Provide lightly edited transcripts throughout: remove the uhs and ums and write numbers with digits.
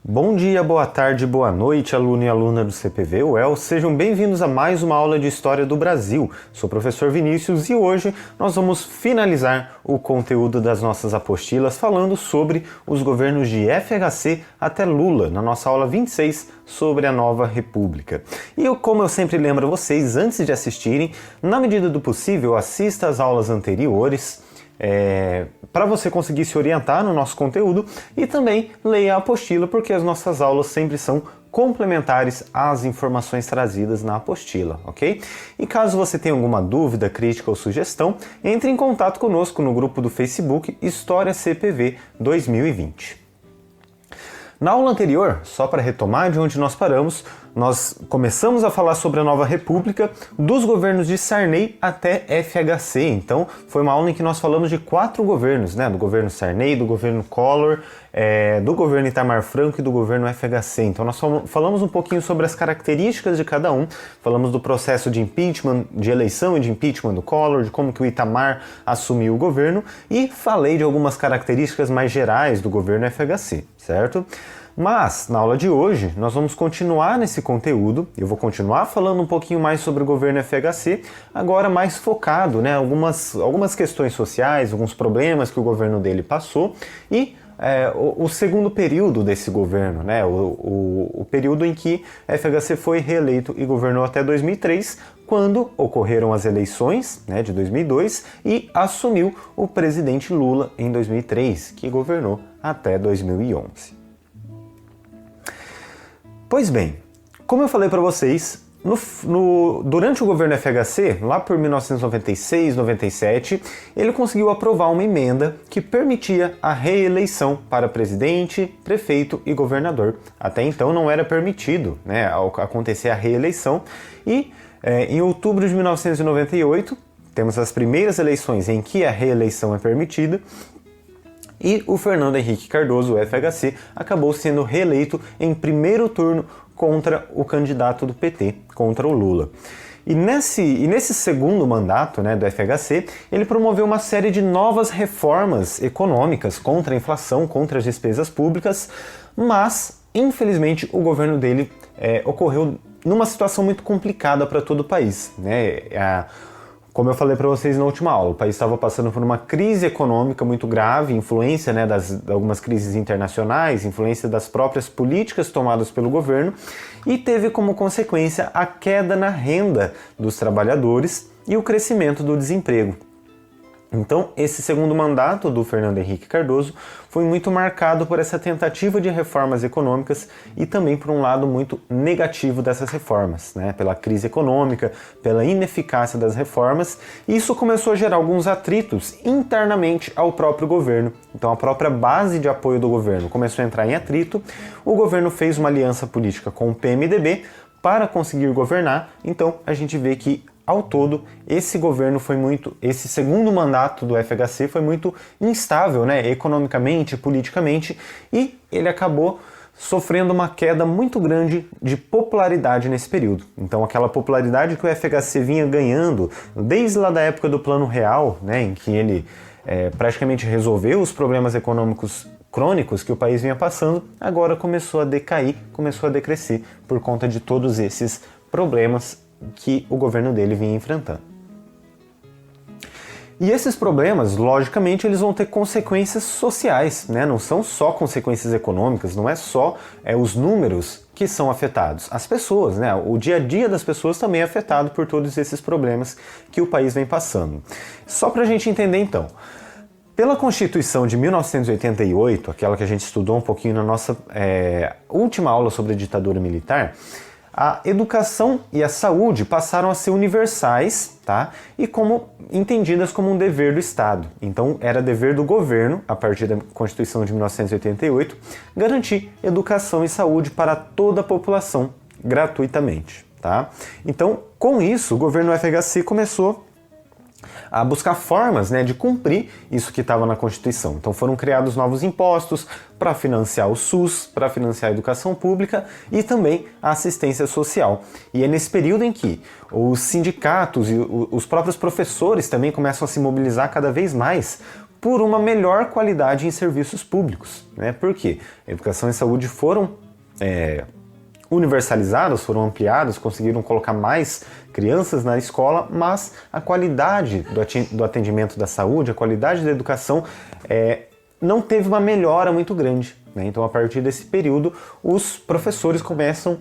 Bom dia, boa tarde, boa noite, aluno e aluna do CPV UEL. Sejam bem-vindos a mais uma aula de História do Brasil. Sou o professor Vinícius e hoje nós vamos finalizar o conteúdo das nossas apostilas falando sobre os governos de FHC até Lula, na nossa aula 26 sobre a nova república. Como eu sempre lembro a vocês, antes de assistirem, na medida do possível, assista às aulas anteriores, para você conseguir se orientar no nosso conteúdo e também leia a apostila, porque as nossas aulas sempre são complementares às informações trazidas na apostila, ok? E caso você tenha alguma dúvida, crítica ou sugestão, entre em contato conosco no grupo do Facebook História CPV 2020. Na aula anterior, só para retomar de onde nós paramos, nós começamos a falar sobre a nova república, dos governos de Sarney até FHC. Então, foi uma aula em que nós falamos de 4 governos, né? Do governo Sarney, do governo Collor, do governo Itamar Franco e do governo FHC. Então, nós falamos um pouquinho sobre as características de cada um, falamos do processo de impeachment, de eleição e de impeachment do Collor, de como que o Itamar assumiu o governo e falei de algumas características mais gerais do governo FHC, certo? Mas, na aula de hoje, nós vamos continuar nesse conteúdo, eu vou continuar falando um pouquinho mais sobre o governo FHC, agora mais focado, né, algumas questões sociais, alguns problemas que o governo dele passou e o segundo período desse governo, né, o período em que FHC foi reeleito e governou até 2003, quando ocorreram as eleições, né, de 2002 e assumiu o presidente Lula em 2003, que governou até 2011. Pois bem, como eu falei para vocês, durante o governo FHC, lá por 1996, 97, ele conseguiu aprovar uma emenda que permitia a reeleição para presidente, prefeito e governador. Até então não era permitido, né, acontecer a reeleição e em outubro de 1998 temos as primeiras eleições em que a reeleição é permitida. E o Fernando Henrique Cardoso, o FHC, acabou sendo reeleito em primeiro turno contra o candidato do PT, contra o Lula. E nesse segundo mandato, né, do FHC, ele promoveu uma série de novas reformas econômicas contra a inflação, contra as despesas públicas, mas, infelizmente, o governo dele ocorreu numa situação muito complicada para todo o país, né? Como eu falei para vocês na última aula, o país estava passando por uma crise econômica muito grave, influência, né, de algumas crises internacionais, influência das próprias políticas tomadas pelo governo e teve como consequência a queda na renda dos trabalhadores e o crescimento do desemprego. Então, esse segundo mandato do Fernando Henrique Cardoso foi muito marcado por essa tentativa de reformas econômicas e também por um lado muito negativo dessas reformas, né? Pela crise econômica, pela ineficácia das reformas. E isso começou a gerar alguns atritos internamente ao próprio governo. Então, a própria base de apoio do governo começou a entrar em atrito. O governo fez uma aliança política com o PMDB para conseguir governar. Então, a gente vê que ao todo, esse segundo mandato do FHC foi muito instável, né, economicamente, politicamente, e ele acabou sofrendo uma queda muito grande de popularidade nesse período. Então, aquela popularidade que o FHC vinha ganhando desde lá da época do Plano Real, né, em que ele praticamente resolveu os problemas econômicos crônicos que o país vinha passando, agora começou a decair, começou a decrescer por conta de todos esses problemas que o governo dele vinha enfrentando. E esses problemas, logicamente, eles vão ter consequências sociais, né? Não são só consequências econômicas, não é só os números que são afetados. As pessoas, né? O dia a dia das pessoas também é afetado por todos esses problemas que o país vem passando. Só para a gente entender então, pela Constituição de 1988, aquela que a gente estudou um pouquinho na nossa última aula sobre a ditadura militar, a educação e a saúde passaram a ser universais, tá? E entendidas como um dever do Estado. Então, era dever do governo, a partir da Constituição de 1988, garantir educação e saúde para toda a população, gratuitamente, tá? Então, com isso, o governo FHC começou a buscar formas, né, de cumprir isso que estava na Constituição. Então foram criados novos impostos para financiar o SUS, para financiar a educação pública e também a assistência social. E é nesse período em que os sindicatos e os próprios professores também começam a se mobilizar cada vez mais por uma melhor qualidade em serviços públicos, né? Por quê? A educação e saúde foram universalizadas, foram ampliadas, conseguiram colocar mais crianças na escola, mas a qualidade do atendimento da saúde, a qualidade da educação não teve uma melhora muito grande, né? Então, a partir desse período, os professores começam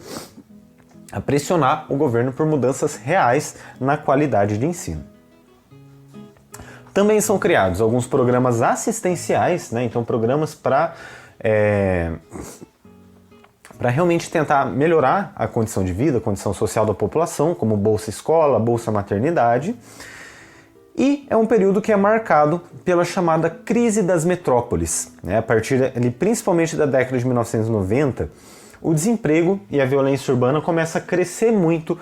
a pressionar o governo por mudanças reais na qualidade de ensino. Também são criados alguns programas assistenciais, né? Então programas para realmente tentar melhorar a condição de vida, a condição social da população, como Bolsa Escola, Bolsa Maternidade. E é um período que é marcado pela chamada crise das metrópoles, né? A partir principalmente da década de 1990, o desemprego e a violência urbana começam a crescer muito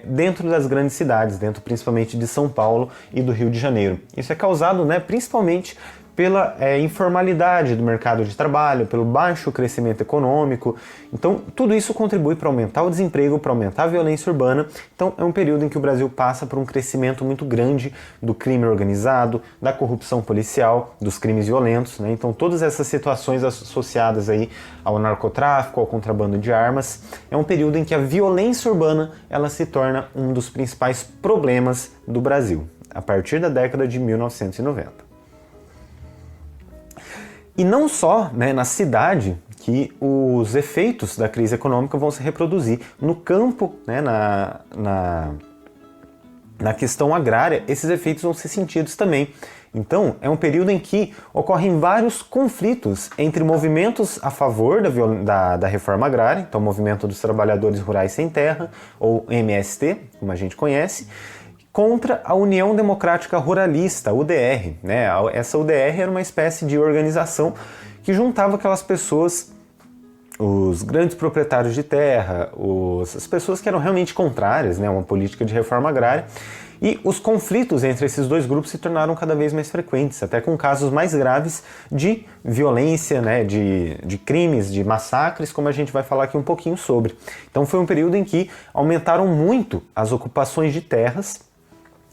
dentro das grandes cidades, dentro principalmente de São Paulo e do Rio de Janeiro. Isso é causado, né, principalmente pela informalidade do mercado de trabalho, pelo baixo crescimento econômico. Então, tudo isso contribui para aumentar o desemprego, para aumentar a violência urbana. Então, é um período em que o Brasil passa por um crescimento muito grande do crime organizado, da corrupção policial, dos crimes violentos, né? Então, todas essas situações associadas aí ao narcotráfico, ao contrabando de armas, é um período em que a violência urbana ela se torna um dos principais problemas do Brasil, a partir da década de 1990. E não só, né, na cidade que os efeitos da crise econômica vão se reproduzir. No campo, né, na questão agrária, esses efeitos vão ser sentidos também. Então, é um período em que ocorrem vários conflitos entre movimentos a favor da reforma agrária, então o Movimento dos Trabalhadores Rurais Sem Terra, ou MST, como a gente conhece, contra a União Democrática Ruralista, UDR, né? Essa UDR era uma espécie de organização que juntava aquelas pessoas, os grandes proprietários de terra, as pessoas que eram realmente contrárias, né, a uma política de reforma agrária, e os conflitos entre esses dois grupos se tornaram cada vez mais frequentes, até com casos mais graves de violência, né, de crimes, de massacres, como a gente vai falar aqui um pouquinho sobre. Então foi um período em que aumentaram muito as ocupações de terras,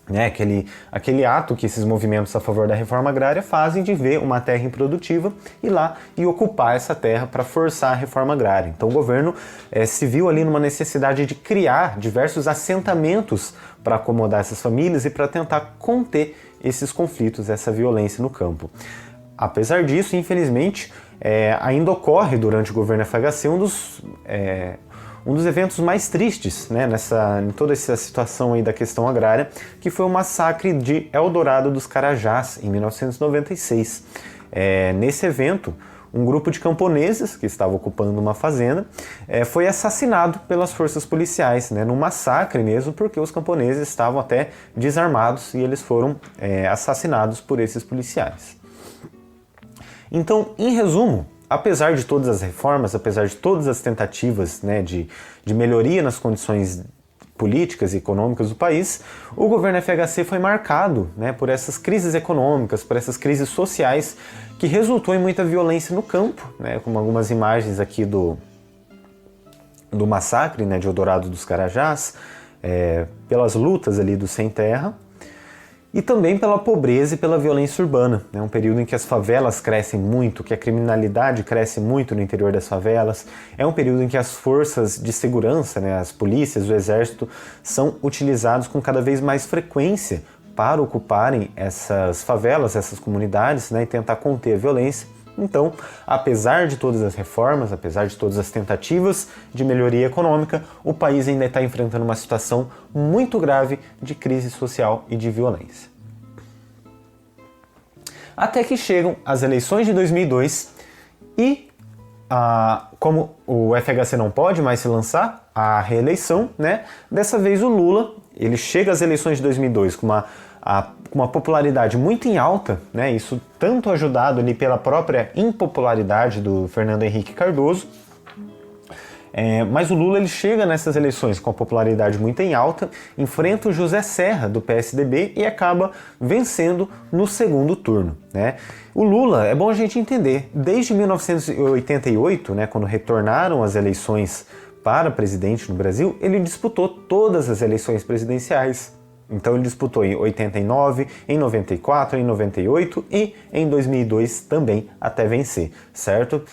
né, aquele ato que esses movimentos a favor da reforma agrária fazem de ver uma terra improdutiva e ir lá e ocupar essa terra para forçar a reforma agrária. Então o governo se viu ali numa necessidade de criar diversos assentamentos para acomodar essas famílias e para tentar conter esses conflitos, essa violência no campo. Apesar disso, infelizmente, ainda ocorre durante o governo FHC um dos eventos mais tristes, né, em toda essa situação aí da questão agrária, que foi o massacre de Eldorado dos Carajás, em 1996. Nesse evento, um grupo de camponeses que estava ocupando uma fazenda foi assassinado pelas forças policiais, né, num massacre mesmo, porque os camponeses estavam até desarmados e eles foram assassinados por esses policiais. Então, em resumo, apesar de todas as reformas, apesar de todas as tentativas, né, de melhoria nas condições políticas e econômicas do país, o governo FHC foi marcado, né, por essas crises econômicas, por essas crises sociais, que resultou em muita violência no campo, né, como algumas imagens aqui do massacre, né, de Eldorado dos Carajás, pelas lutas ali do Sem Terra, e também pela pobreza e pela violência urbana. É um período em que as favelas crescem muito, que a criminalidade cresce muito no interior das favelas. É um período em que as forças de segurança, né, as polícias, o exército, são utilizados com cada vez mais frequência para ocuparem essas favelas, essas comunidades, né, e tentar conter a violência. Então, apesar de todas as reformas, apesar de todas as tentativas de melhoria econômica, o país ainda está enfrentando uma situação muito grave de crise social e de violência. Até que chegam as eleições de 2002 e, como o FHC não pode mais se lançar à reeleição, né, dessa vez o Lula, ele chega às eleições de 2002 com uma popularidade muito em alta, né? Isso tanto ajudado ali pela própria impopularidade do Fernando Henrique Cardoso, mas o Lula ele chega nessas eleições com a popularidade muito em alta, enfrenta o José Serra do PSDB e acaba vencendo no segundo turno, né? O Lula, é bom a gente entender, desde 1988, né, quando retornaram as eleições para presidente no Brasil, ele disputou todas as eleições presidenciais. Então ele disputou em 89, em 94, em 98 e em 2002 também até vencer, certo?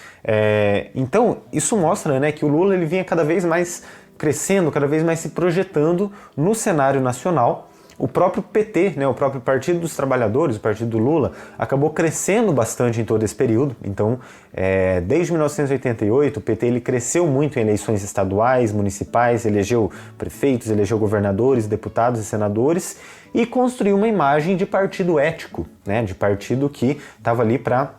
Então isso mostra, né, que o Lula ele vinha cada vez mais crescendo, cada vez mais se projetando no cenário nacional. O próprio PT, né, o próprio Partido dos Trabalhadores, o partido do Lula, acabou crescendo bastante em todo esse período. Então, desde 1988, o PT ele cresceu muito em eleições estaduais, municipais, elegeu prefeitos, elegeu governadores, deputados e senadores e construiu uma imagem de partido ético, né, de partido que estava ali para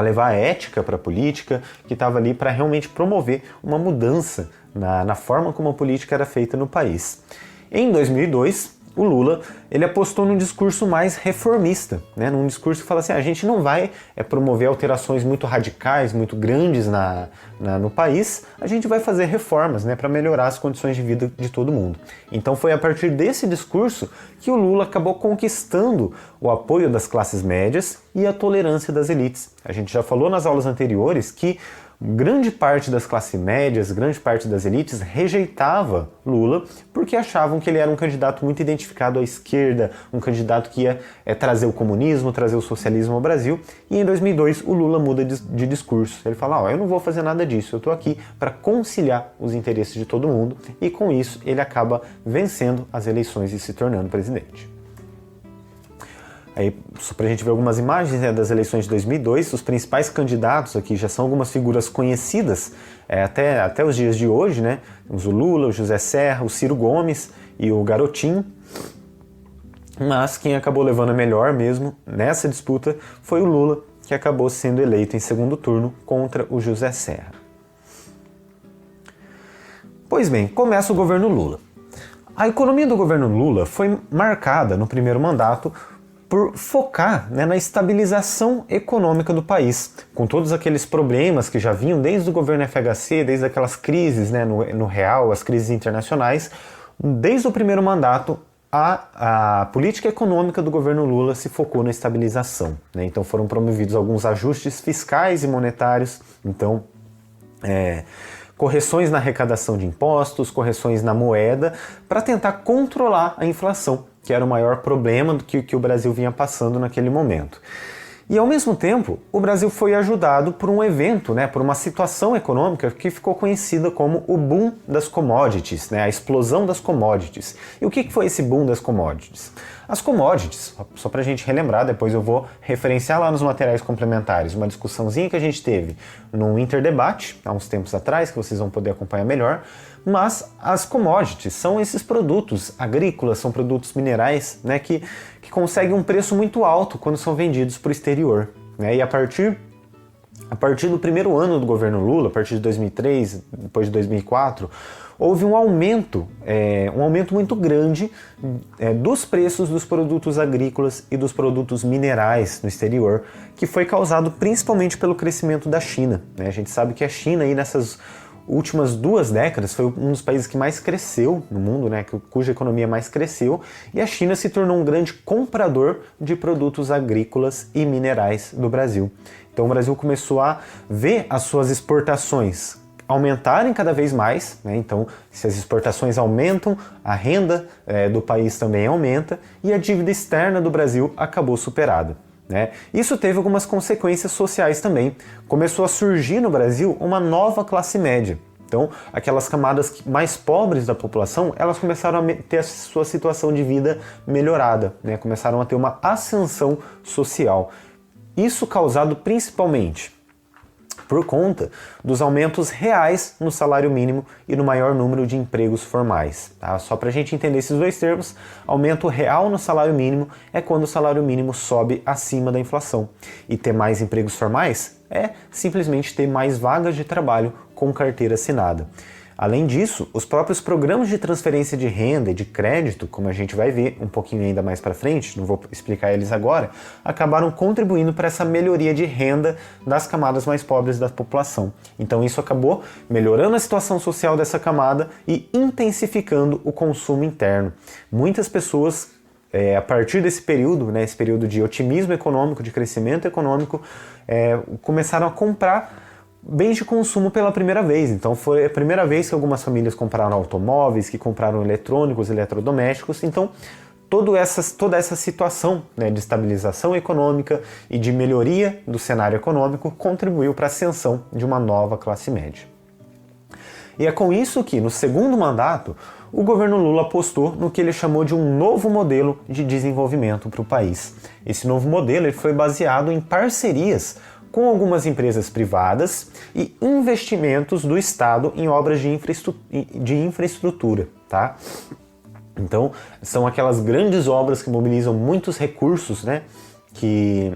levar a ética para a política, que estava ali para realmente promover uma mudança na forma como a política era feita no país. Em 2002, o Lula ele apostou num discurso mais reformista, né? Num discurso que fala assim, a gente não vai promover alterações muito radicais, muito grandes no país, a gente vai fazer reformas, né, para melhorar as condições de vida de todo mundo. Então foi a partir desse discurso que o Lula acabou conquistando o apoio das classes médias e a tolerância das elites. A gente já falou nas aulas anteriores que grande parte das classes médias, grande parte das elites rejeitava Lula porque achavam que ele era um candidato muito identificado à esquerda, um candidato que ia trazer o comunismo, trazer o socialismo ao Brasil. E em 2002 o Lula muda de discurso. Ele fala, eu não vou fazer nada disso, eu estou aqui para conciliar os interesses de todo mundo, e com isso ele acaba vencendo as eleições e se tornando presidente. Aí, só para a gente ver algumas imagens, né, das eleições de 2002, os principais candidatos aqui já são algumas figuras conhecidas até os dias de hoje, né? Temos o Lula, o José Serra, o Ciro Gomes e o Garotinho. Mas quem acabou levando a melhor mesmo nessa disputa foi o Lula, que acabou sendo eleito em segundo turno contra o José Serra. Pois bem, começa o governo Lula. A economia do governo Lula foi marcada no primeiro mandato por focar, né, na estabilização econômica do país, com todos aqueles problemas que já vinham desde o governo FHC, desde aquelas crises, né, no real, as crises internacionais. Desde o primeiro mandato, a política econômica do governo Lula se focou na estabilização, né? Então foram promovidos alguns ajustes fiscais e monetários, então correções na arrecadação de impostos, correções na moeda, para tentar controlar a inflação, que era o maior problema do que o Brasil vinha passando naquele momento. E ao mesmo tempo, o Brasil foi ajudado por um evento, né, por uma situação econômica que ficou conhecida como o boom das commodities, né, a explosão das commodities. E o que foi esse boom das commodities? As commodities, só para a gente relembrar, depois eu vou referenciar lá nos materiais complementares, uma discussãozinha que a gente teve num interdebate, há uns tempos atrás, que vocês vão poder acompanhar melhor, mas as commodities são esses produtos agrícolas, são produtos minerais, né, que conseguem um preço muito alto quando são vendidos para o exterior, né, e a partir do primeiro ano do governo Lula, a partir de 2003, depois de 2004, houve um aumento muito grande dos preços dos produtos agrícolas e dos produtos minerais no exterior, que foi causado principalmente pelo crescimento da China, né? A gente sabe que a China, aí, nessas últimas 2 décadas, foi um dos países que mais cresceu no mundo, né? Cuja economia mais cresceu, e a China se tornou um grande comprador de produtos agrícolas e minerais do Brasil. Então o Brasil começou a ver as suas exportações aumentarem cada vez mais, né? Então, se as exportações aumentam, a renda do país também aumenta e a dívida externa do Brasil acabou superada, né? Isso teve algumas consequências sociais também. Começou a surgir no Brasil uma nova classe média. Então, aquelas camadas mais pobres da população, elas começaram a ter a sua situação de vida melhorada, né? Começaram a ter uma ascensão social. Isso causado principalmente por conta dos aumentos reais no salário mínimo e no maior número de empregos formais. Tá? Só para a gente entender esses dois termos, aumento real no salário mínimo é quando o salário mínimo sobe acima da inflação. E ter mais empregos formais é simplesmente ter mais vagas de trabalho com carteira assinada. Além disso, os próprios programas de transferência de renda e de crédito, como a gente vai ver um pouquinho ainda mais para frente, não vou explicar eles agora, acabaram contribuindo para essa melhoria de renda das camadas mais pobres da população. Então isso acabou melhorando a situação social dessa camada e intensificando o consumo interno. Muitas pessoas, a partir desse período, né, esse período de otimismo econômico, de crescimento econômico, começaram a comprar bens de consumo pela primeira vez. Então foi a primeira vez que algumas famílias compraram automóveis, que compraram eletrônicos, eletrodomésticos. Então toda essa situação, né, de estabilização econômica e de melhoria do cenário econômico contribuiu para a ascensão de uma nova classe média. E é com isso que, no segundo mandato, o governo Lula apostou no que ele chamou de um novo modelo de desenvolvimento para o país. Esse novo modelo ele foi baseado em parcerias com algumas empresas privadas e investimentos do Estado em obras de infraestrutura, tá? Então, são aquelas grandes obras que mobilizam muitos recursos, né? Que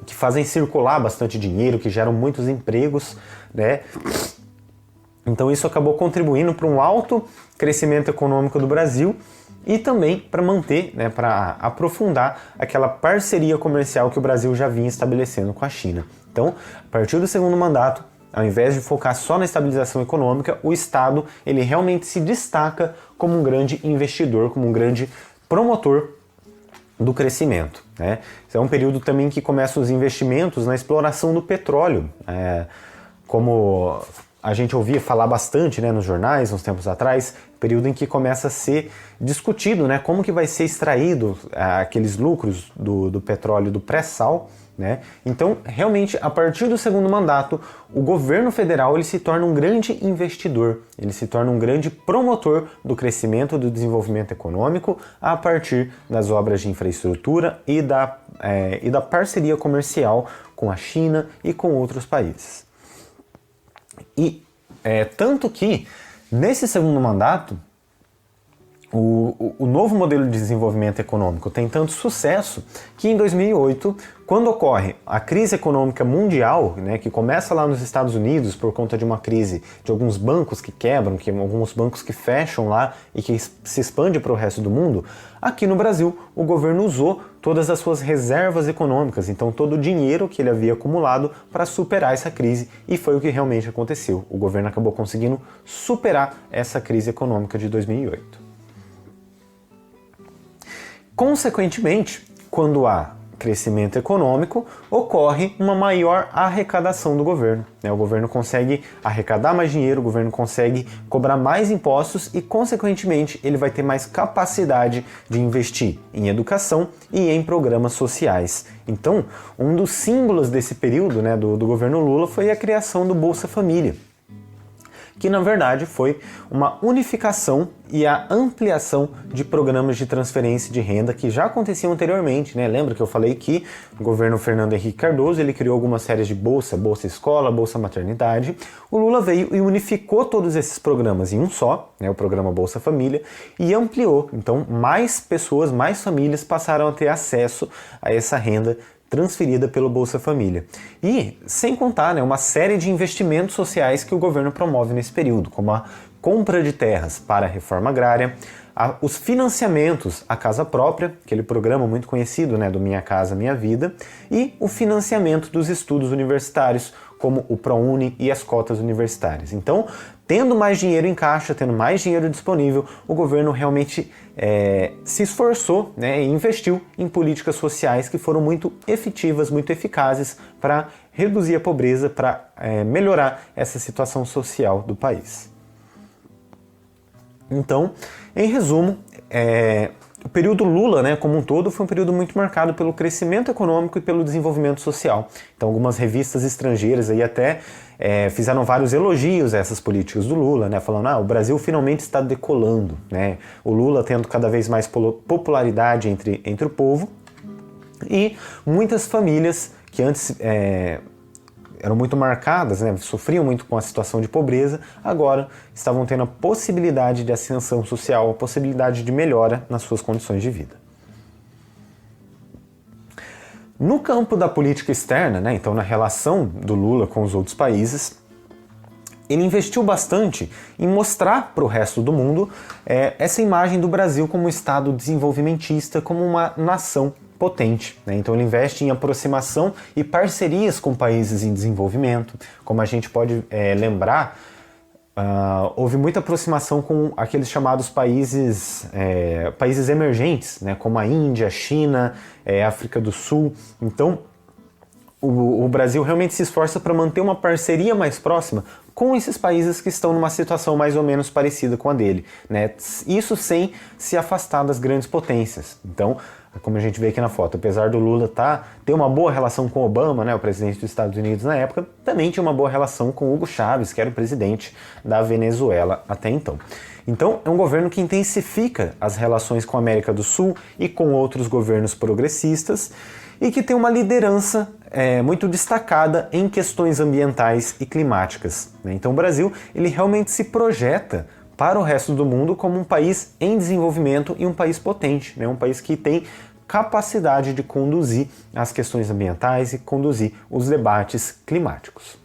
fazem circular bastante dinheiro, que geram muitos empregos, né? Então isso acabou contribuindo para um alto crescimento econômico do Brasil e também para manter, né, para aprofundar aquela parceria comercial que o Brasil já vinha estabelecendo com a China. Então, a partir do segundo mandato, ao invés de focar só na estabilização econômica, o Estado ele realmente se destaca como um grande investidor, como um grande promotor do crescimento, né? Esse é um período também que começam os investimentos na exploração do petróleo, como a gente ouvia falar bastante, né, nos jornais, uns tempos atrás, período em que começa a ser discutido, né, como que vai ser extraído aqueles lucros do petróleo do pré-sal, né? Então, realmente, a partir do segundo mandato, o governo federal ele se torna um grande investidor, ele se torna um grande promotor do crescimento, do desenvolvimento econômico a partir das obras de infraestrutura e da parceria comercial com a China e com outros países. E tanto que, nesse segundo mandato, o novo modelo de desenvolvimento econômico tem tanto sucesso que em 2008, quando ocorre a crise econômica mundial, né, que começa lá nos Estados Unidos por conta de uma crise de alguns bancos que quebram, alguns bancos que fecham lá e que se expande para o resto do mundo, aqui no Brasil o governo usou todas as suas reservas econômicas, então todo o dinheiro que ele havia acumulado para superar essa crise, e foi o que realmente aconteceu. O governo acabou conseguindo superar essa crise econômica de 2008. Consequentemente, quando há crescimento econômico, ocorre uma maior arrecadação do governo, né? O governo consegue arrecadar mais dinheiro, o governo consegue cobrar mais impostos e, consequentemente, ele vai ter mais capacidade de investir em educação e em programas sociais. Então, um dos símbolos desse período, né, do governo Lula foi a criação do Bolsa Família, que na verdade foi uma unificação e a ampliação de programas de transferência de renda que já aconteciam anteriormente, né? Lembra que eu falei que o governo Fernando Henrique Cardoso ele criou algumas séries de Bolsa Escola, Bolsa Maternidade. O Lula veio e unificou todos esses programas em um só, né? O programa Bolsa Família, e ampliou. Então mais pessoas, mais famílias passaram a ter acesso a essa renda transferida pelo Bolsa Família. E, sem contar, né, uma série de investimentos sociais que o governo promove nesse período, como a compra de terras para a reforma agrária, os financiamentos à casa própria, aquele programa muito conhecido, né, do Minha Casa Minha Vida, e o financiamento dos estudos universitários, como o ProUni e as cotas universitárias. Então, tendo mais dinheiro em caixa, tendo mais dinheiro disponível, o governo realmente se esforçou, né, e investiu em políticas sociais que foram muito efetivas, muito eficazes para reduzir a pobreza, para melhorar essa situação social do país. Então, em resumo, o período Lula, né, como um todo, foi um período muito marcado pelo crescimento econômico e pelo desenvolvimento social. Então, algumas revistas estrangeiras aí até fizeram vários elogios a essas políticas do Lula, né, falando, o Brasil finalmente está decolando, né, o Lula tendo cada vez mais popularidade entre o povo, e muitas famílias que antes eram muito marcadas, né, sofriam muito com a situação de pobreza, agora estavam tendo a possibilidade de ascensão social, a possibilidade de melhora nas suas condições de vida. No campo da política externa, né, então na relação do Lula com os outros países, ele investiu bastante em mostrar para o resto do mundo essa imagem do Brasil como um Estado desenvolvimentista, como uma nação potente, né? Então ele investe em aproximação e parcerias com países em desenvolvimento. Como a gente pode lembrar, houve muita aproximação com aqueles chamados países emergentes, né? Como a Índia, a China, África do Sul. Então o Brasil realmente se esforça para manter uma parceria mais próxima com esses países que estão numa situação mais ou menos parecida com a dele, né? Isso sem se afastar das grandes potências. Então, como a gente vê aqui na foto, apesar do Lula ter uma boa relação com Obama, né, o presidente dos Estados Unidos na época, também tinha uma boa relação com Hugo Chávez, que era o presidente da Venezuela até então. Então, é um governo que intensifica as relações com a América do Sul e com outros governos progressistas e que tem uma liderança muito destacada em questões ambientais e climáticas, né? Então, o Brasil ele realmente se projeta para o resto do mundo como um país em desenvolvimento e um país potente, né? Um país que tem capacidade de conduzir as questões ambientais e conduzir os debates climáticos.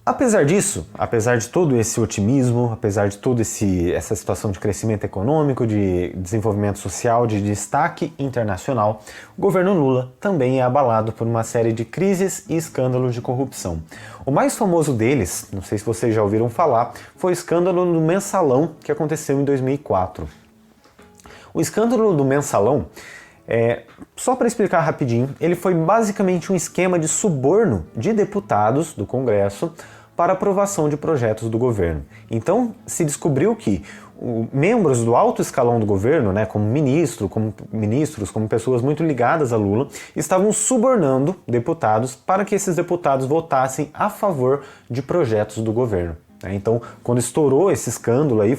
Apesar disso, apesar de todo esse otimismo, apesar de toda essa situação de crescimento econômico, de desenvolvimento social, de destaque internacional, o governo Lula também é abalado por uma série de crises e escândalos de corrupção. O mais famoso deles, não sei se vocês já ouviram falar, foi o escândalo do Mensalão, que aconteceu em 2004. O escândalo do Mensalão, só para explicar rapidinho, ele foi basicamente um esquema de suborno de deputados do Congresso para aprovação de projetos do governo. Então, se descobriu que membros do alto escalão do governo, né, como ministros, como pessoas muito ligadas a Lula, estavam subornando deputados para que esses deputados votassem a favor de projetos do governo. Então, quando estourou esse escândalo aí,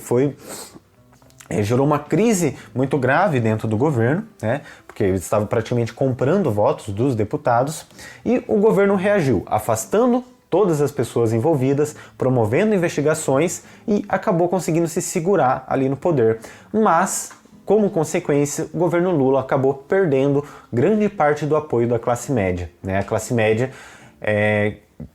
gerou uma crise muito grave dentro do governo, né, porque ele estava praticamente comprando votos dos deputados, e o governo reagiu, afastando todas as pessoas envolvidas, promovendo investigações e acabou conseguindo se segurar ali no poder. Mas, como consequência, o governo Lula acabou perdendo grande parte do apoio da classe média, né? A classe média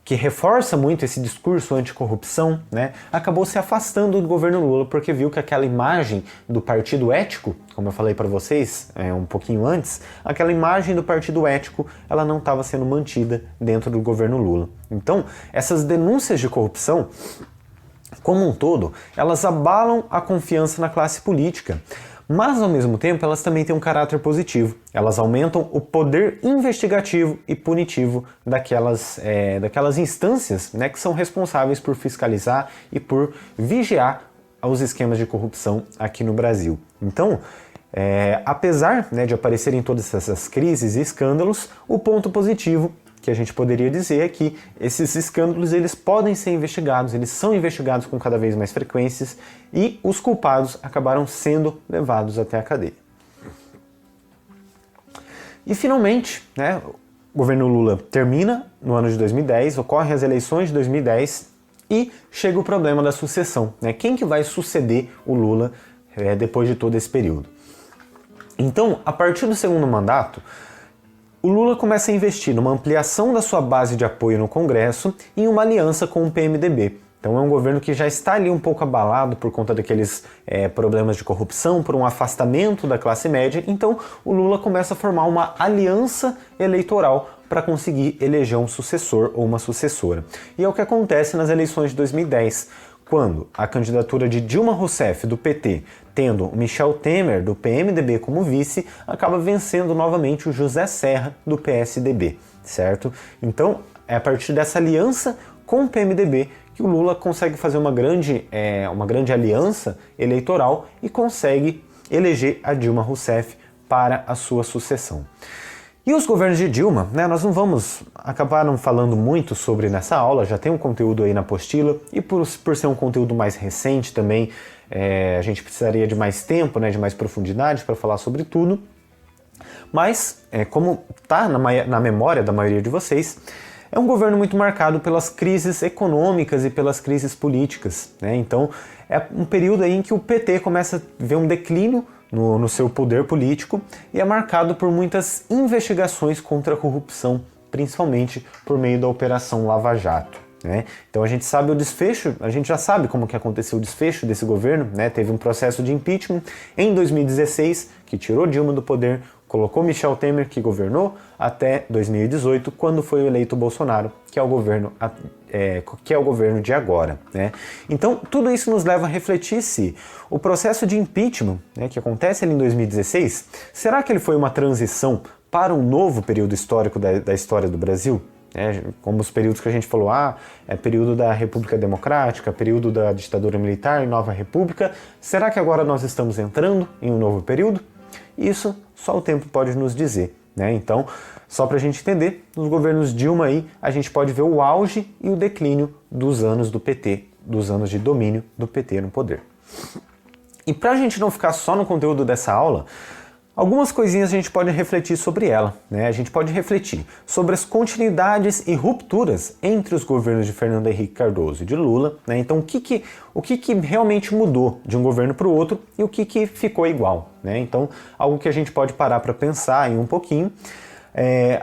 que reforça muito esse discurso anticorrupção, né, acabou se afastando do governo Lula porque viu que aquela imagem do partido ético, como eu falei para vocês um pouquinho antes, aquela imagem do partido ético ela não estava sendo mantida dentro do governo Lula. Então, essas denúncias de corrupção, como um todo, elas abalam a confiança na classe política. Mas, ao mesmo tempo, elas também têm um caráter positivo. Elas aumentam o poder investigativo e punitivo daquelas instâncias, né, que são responsáveis por fiscalizar e por vigiar os esquemas de corrupção aqui no Brasil. Então, apesar, né, de aparecerem todas essas crises e escândalos, o ponto positivo que a gente poderia dizer é que esses escândalos eles podem ser investigados, eles são investigados com cada vez mais frequências e os culpados acabaram sendo levados até a cadeia. E finalmente, né, o governo Lula termina no ano de 2010, ocorrem as eleições de 2010 e chega o problema da sucessão, né? Quem que vai suceder o Lula depois de todo esse período? Então, a partir do segundo mandato, o Lula começa a investir numa ampliação da sua base de apoio no Congresso e em uma aliança com o PMDB. Então é um governo que já está ali um pouco abalado por conta daqueles problemas de corrupção, por um afastamento da classe média. Então o Lula começa a formar uma aliança eleitoral para conseguir eleger um sucessor ou uma sucessora. E é o que acontece nas eleições de 2010, quando a candidatura de Dilma Rousseff, do PT, tendo Michel Temer, do PMDB, como vice, acaba vencendo novamente o José Serra, do PSDB, certo? Então, é a partir dessa aliança com o PMDB que o Lula consegue fazer uma grande aliança eleitoral e consegue eleger a Dilma Rousseff para a sua sucessão. E os governos de Dilma, né, nós não vamos acabar não falando muito sobre nessa aula, já tem um conteúdo aí na apostila, e por ser um conteúdo mais recente também, a gente precisaria de mais tempo, né, de mais profundidade para falar sobre tudo. Mas, como está na memória da maioria de vocês, é um governo muito marcado pelas crises econômicas e pelas crises políticas, né? Então, é um período aí em que o PT começa a ver um declínio no seu poder político e é marcado por muitas investigações contra a corrupção, principalmente por meio da Operação Lava Jato, né? Então a gente sabe o desfecho, a gente já sabe como que aconteceu o desfecho desse governo, né? Teve um processo de impeachment em 2016 que tirou Dilma do poder, colocou Michel Temer, que governou até 2018, quando foi eleito Bolsonaro, que é o governo de agora, né? Então, tudo isso nos leva a refletir se o processo de impeachment, né, que acontece ali em 2016, será que ele foi uma transição para um novo período histórico da história do Brasil? Como os períodos que a gente falou, período da República Democrática, período da ditadura militar e nova república. Será que agora nós estamos entrando em um novo período? Isso só o tempo pode nos dizer, né? Então, só para a gente entender, nos governos Dilma aí, a gente pode ver o auge e o declínio dos anos do PT, dos anos de domínio do PT no poder. E para a gente não ficar só no conteúdo dessa aula, algumas coisinhas a gente pode refletir sobre ela, né? A gente pode refletir sobre as continuidades e rupturas entre os governos de Fernando Henrique Cardoso e de Lula, né? Então, o que realmente mudou de um governo para o outro e o que ficou igual, né? Então, algo que a gente pode parar para pensar em um pouquinho,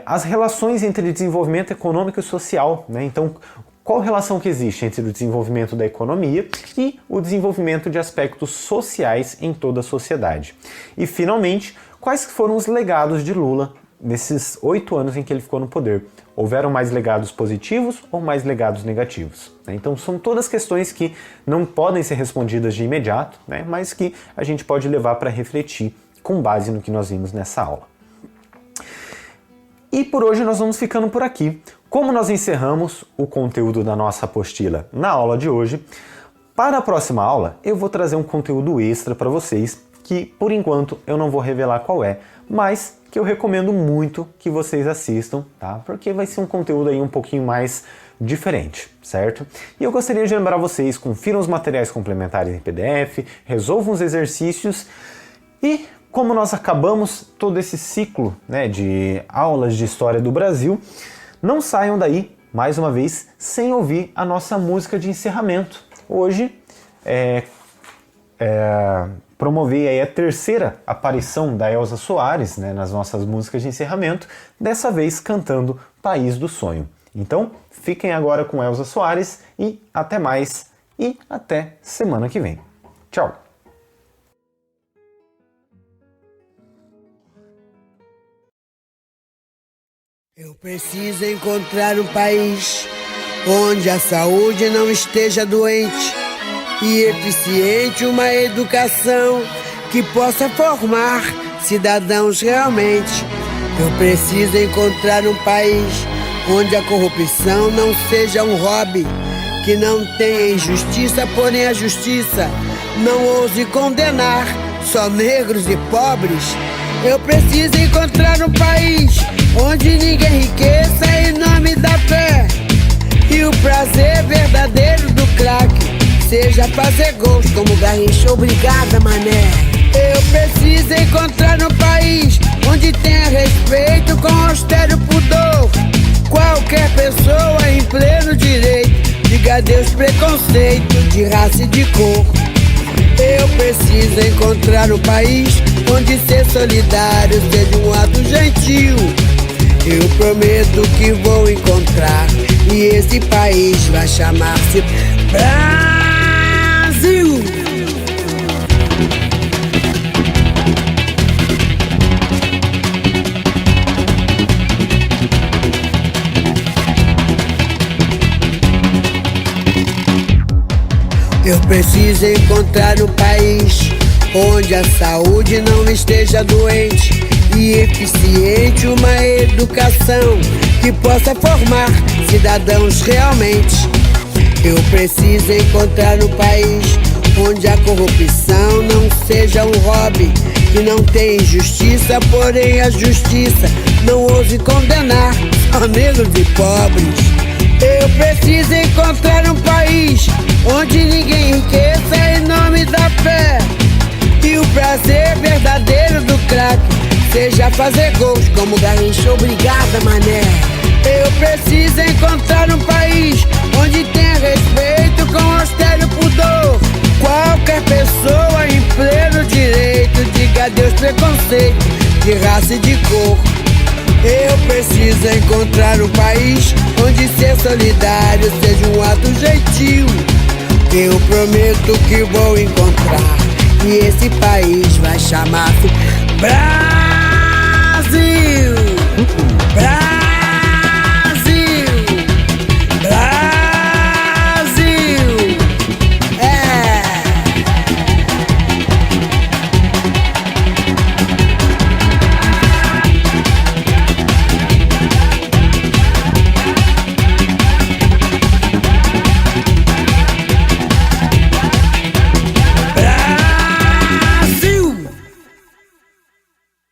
as relações entre desenvolvimento econômico e social, né? Então, qual a relação que existe entre o desenvolvimento da economia e o desenvolvimento de aspectos sociais em toda a sociedade? E, finalmente, quais foram os legados de Lula nesses 8 anos em que ele ficou no poder? Houveram mais legados positivos ou mais legados negativos? Então, são todas questões que não podem ser respondidas de imediato, né? Mas que a gente pode levar para refletir com base no que nós vimos nessa aula. E por hoje nós vamos ficando por aqui. Como nós encerramos o conteúdo da nossa apostila na aula de hoje, para a próxima aula eu vou trazer um conteúdo extra para vocês, que por enquanto eu não vou revelar qual é, mas que eu recomendo muito que vocês assistam, tá? Porque vai ser um conteúdo aí um pouquinho mais diferente, certo? E eu gostaria de lembrar vocês, confiram os materiais complementares em PDF, resolvam os exercícios e, como nós acabamos todo esse ciclo, né, de aulas de história do Brasil, não saiam daí, mais uma vez, sem ouvir a nossa música de encerramento. Hoje, promovi aí a terceira aparição da Elza Soares, né, nas nossas músicas de encerramento, dessa vez cantando País do Sonho. Então, fiquem agora com Elza Soares e até mais, e até semana que vem. Tchau! Eu preciso encontrar um país onde a saúde não esteja doente e eficiente, uma educação que possa formar cidadãos realmente. Eu preciso encontrar um país onde a corrupção não seja um hobby, que não tenha injustiça, porém a justiça não ouse condenar só negros e pobres. Eu preciso encontrar um país onde ninguém enriqueça em nome da fé e o prazer verdadeiro do craque seja fazer gols como Garrincha. Obrigada, mané. Eu preciso encontrar um país onde tenha respeito com austero pudor. Qualquer pessoa em pleno direito diga adeus preconceito de raça e de cor. Eu preciso encontrar um país onde ser solidário seja um ato gentil. Eu prometo que vou encontrar, e esse país vai chamar-se Brasil. Eu preciso encontrar um país onde a saúde não esteja doente e eficiente, uma educação que possa formar cidadãos realmente. Eu preciso encontrar um país onde a corrupção não seja um hobby, que não tenha injustiça, porém a justiça não ouse condenar só negros e pobres. Eu preciso encontrar um país onde ninguém enriqueça em nome da fé e o prazer verdadeiro do craque seja fazer gols como Garrincha. Obrigada, mané. Eu preciso encontrar um país onde tenha respeito com austero pudor. Qualquer pessoa em pleno direito diga adeus preconceito de raça e de cor. Eu preciso encontrar um país onde ser solidário seja um ato gentil. Eu prometo que vou encontrar, e esse país vai chamar-se Brasil.